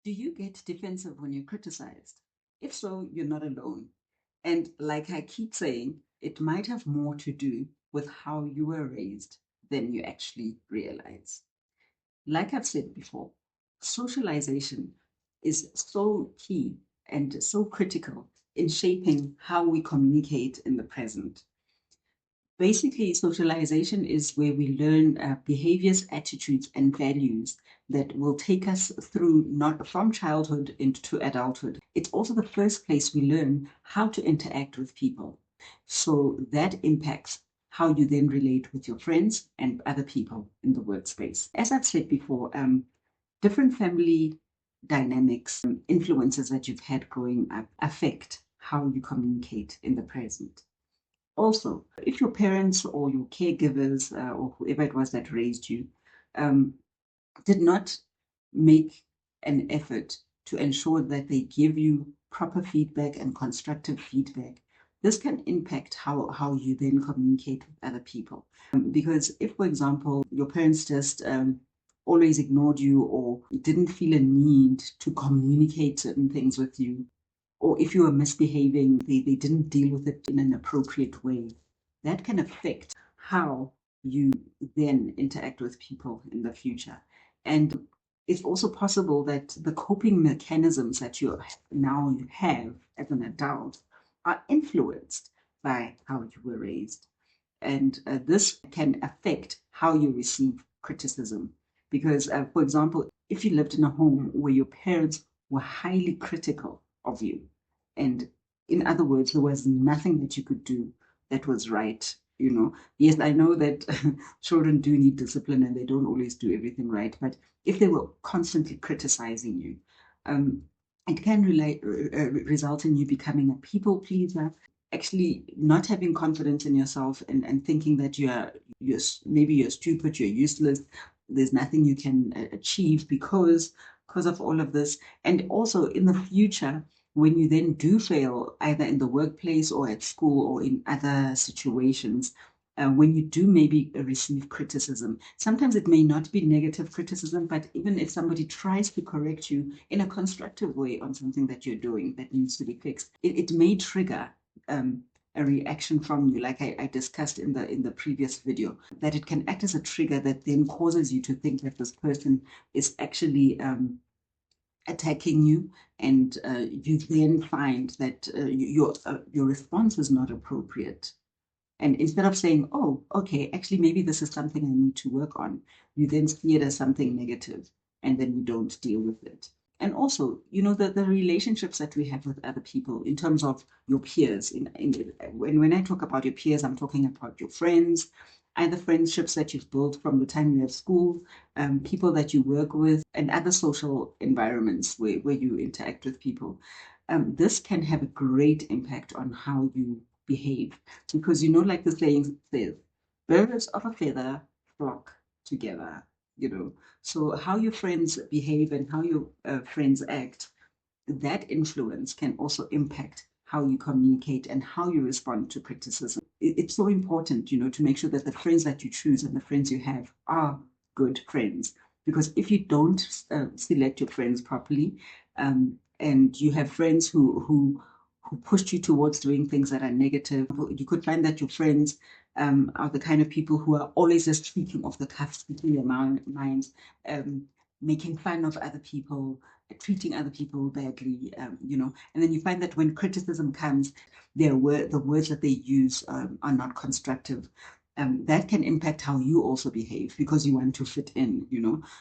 Do you get defensive when you're criticized? If so, you're not alone. And like I keep saying, it might have more to do with how you were raised than you actually realize. Like I've said before, socialization is so key and so critical in shaping how we communicate in the present. Basically, socialization is where we learn behaviors, attitudes, and values that will take us through not from childhood into adulthood. It's also the first place we learn how to interact with people. So that impacts how you then relate with your friends and other people in the workspace. As I've said before, different family dynamics, influences that you've had growing up affect how you communicate in the present. Also, if your parents or your caregivers or whoever it was that raised you um, did not make an effort to ensure that they give you proper feedback and constructive feedback, this can impact how you then communicate with other people. Because if, for example, your parents just always ignored you or didn't feel a need to communicate certain things with you, or if you were misbehaving, they didn't deal with it in an appropriate way. That can affect how you then interact with people in the future. And it's also possible that the coping mechanisms that you now have as an adult are influenced by how you were raised. And this can affect how you receive criticism. Because, for example, if you lived in a home where your parents were highly critical of you, and in other words, there was nothing that you could do that was right. Yes, I know that children do need discipline and they don't always do everything right. But if they were constantly criticizing you, um, it can result in you becoming a people pleaser, actually not having confidence in yourself and thinking that maybe you're stupid, you're useless, there's nothing you can achieve because of all of this. And also in the future, when you then do fail, either in the workplace or at school or in other situations, when you do maybe receive criticism, sometimes it may not be negative criticism, but even if somebody tries to correct you in a constructive way on something that you're doing that needs to be fixed, it may trigger a reaction from you, like I discussed in the previous video, that it can act as a trigger that then causes you to think that this person is actually attacking you, and you then find that your response is not appropriate. And instead of saying, oh, okay, actually, maybe this is something I need to work on, you then see it as something negative and then you don't deal with it. And also, the relationships that we have with other people in terms of your peers. When I talk about your peers, I'm talking about your friends, either friendships that you've built from the time you have school, people that you work with, and other social environments where you interact with people. This can have a great impact on how you behave. Because like the saying says, birds of a feather flock together, So how your friends behave and how your friends act, that influence can also impact how you communicate and how you respond to criticism. It's so important, to make sure that the friends that you choose and the friends you have are good friends. Because if you don't select your friends properly, and you have friends who pushed you towards doing things that are negative, you could find that your friends are the kind of people who are always just speaking off the cuff, speaking their minds, making fun of other people, treating other people badly, and then you find that when criticism comes, the words that they use are not constructive. That can impact how you also behave because you want to fit in.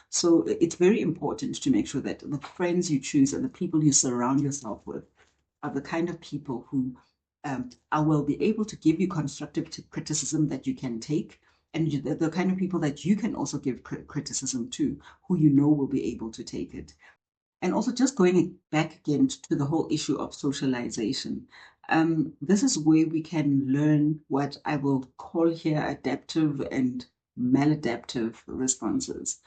So it's very important to make sure that the friends you choose and the people you surround yourself with are the kind of people who will be able to give you constructive criticism that you can take, and the kind of people that you can also give criticism to, who will be able to take it. And also, just going back again to the whole issue of socialization, this is where we can learn what I will call here adaptive and maladaptive responses.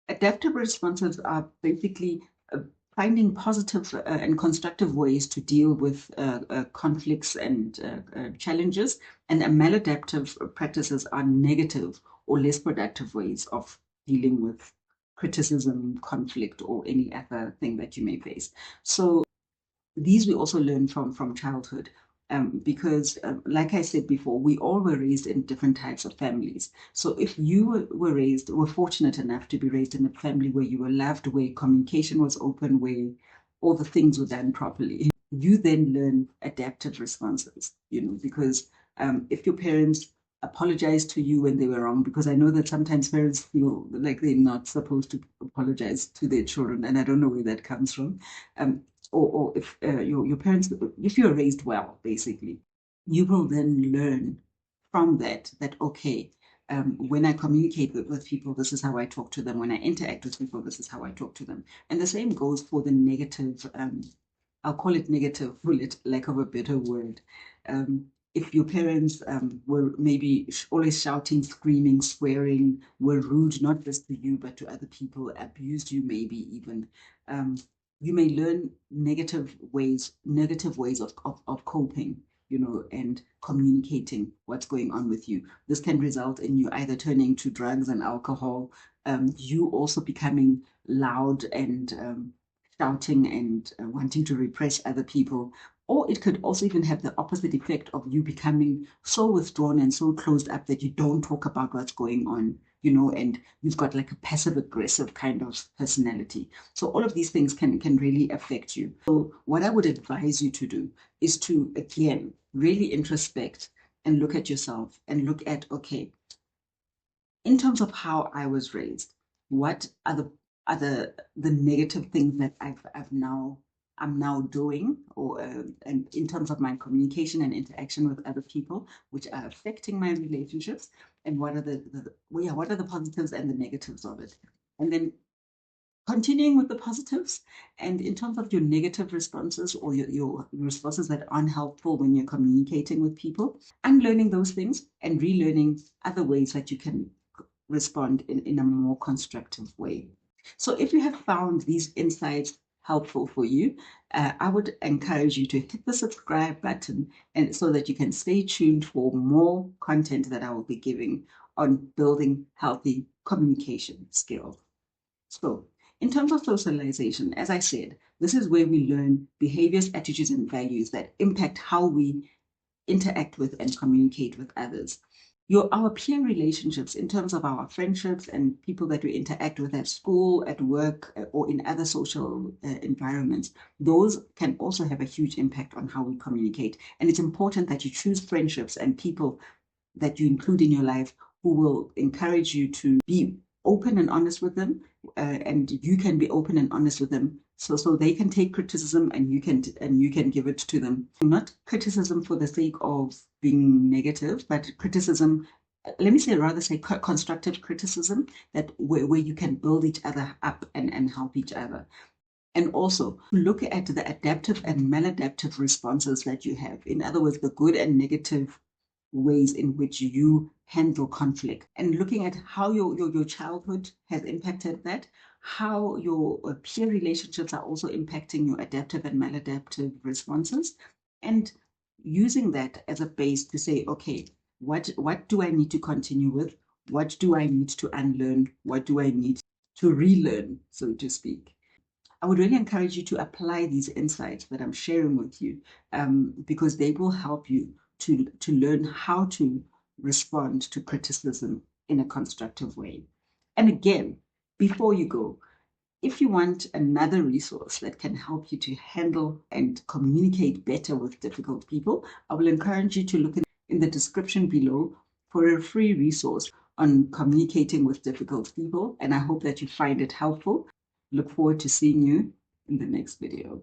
Adaptive responses are basically finding positive and constructive ways to deal with conflicts and challenges, and maladaptive practices are negative or less productive ways of dealing with criticism, conflict, or any other thing that you may face. So these we also learn from childhood. Because, like I said before, we all were raised in different types of families. So if you were fortunate enough to be raised in a family where you were loved, where communication was open, where all the things were done properly, you then learn adaptive responses, because if your parents apologize to you when they were wrong, because I know that sometimes parents feel like they're not supposed to apologize to their children, and I don't know where that comes from. Or if your parents, if you're raised well, basically, you will then learn from that, okay, when I communicate with people, this is how I talk to them. When I interact with people, this is how I talk to them. And the same goes for the negative, I'll call it negative, for lack of a better word. If your parents were maybe always shouting, screaming, swearing, were rude, not just to you, but to other people, abused you maybe even, you may learn negative ways of coping, and communicating what's going on with you. This can result in you either turning to drugs and alcohol, you also becoming loud and shouting and wanting to repress other people. Or it could also even have the opposite effect of you becoming so withdrawn and so closed up that you don't talk about what's going on, and you've got like a passive aggressive kind of personality. So all of these things can really affect you. So what I would advise you to do is to, again, really introspect and look at yourself and look at, okay, in terms of how I was raised, what are the negative things that I'm now doing, or and in terms of my communication and interaction with other people, which are affecting my relationships, and what are what are the positives and the negatives of it, and then continuing with the positives. And in terms of your negative responses, or your responses that aren't helpful when you're communicating with people, unlearning those things and relearning other ways that you can respond in a more constructive way. So if you have found these insights helpful for you, I would encourage you to hit the subscribe button, and so that you can stay tuned for more content that I will be giving on building healthy communication skills. So in terms of socialization, as I said, this is where we learn behaviors, attitudes, and values that impact how we interact with and communicate with others. Our peer relationships, in terms of our friendships and people that we interact with at school, at work, or in other social environments, those can also have a huge impact on how we communicate. And it's important that you choose friendships and people that you include in your life who will encourage you to be open and honest with them, and you can be open and honest with them, so they can take criticism and you can give it to them. Not criticism for the sake of being negative, but criticism, let me say, rather say constructive criticism, that where you can build each other up and help each other. And also look at the adaptive and maladaptive responses that you have. In other words, the good and negative ways in which you handle conflict, and looking at how your childhood has impacted that, how your peer relationships are also impacting your adaptive and maladaptive responses, and using that as a base to say, okay, what do I need to continue with? What do I need to unlearn? What do I need to relearn, so to speak? I would really encourage you to apply these insights that I'm sharing with you, because they will help you to learn how to respond to criticism in a constructive way. And again, before you go, if you want another resource that can help you to handle and communicate better with difficult people, I will encourage you to look in the description below for a free resource on communicating with difficult people. And I hope that you find it helpful. Look forward to seeing you in the next video.